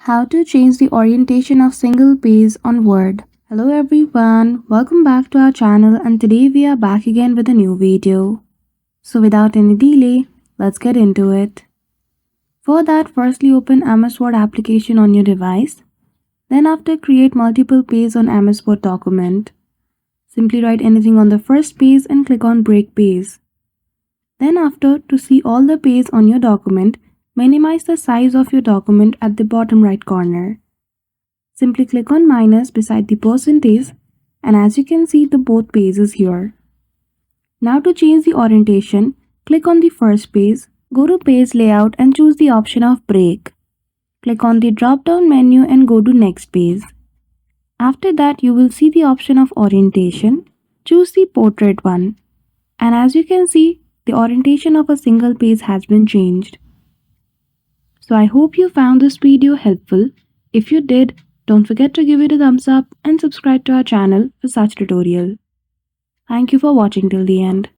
How to change the orientation of single page on Word. Hello everyone, welcome back to our channel and today we are back again with a new video. So without any delay, let's get into it. For that, firstly open MS Word application on your device. Then after create multiple pages on MS Word document. Simply write anything on the first page and click on break page. Then after, to see all the pages on your document, minimize the size of your document at the bottom right corner. Simply click on minus beside the percentage and as you can see the both pages here. Now to change the orientation, click on the first page, go to page layout and choose the option of break. Click on the drop down menu and go to next page. After that you will see the option of orientation, choose the portrait one. And as you can see, the orientation of a single page has been changed. So I hope you found this video helpful. If you did, don't forget to give it a thumbs up and subscribe to our channel for such tutorial. Thank you for watching till the end.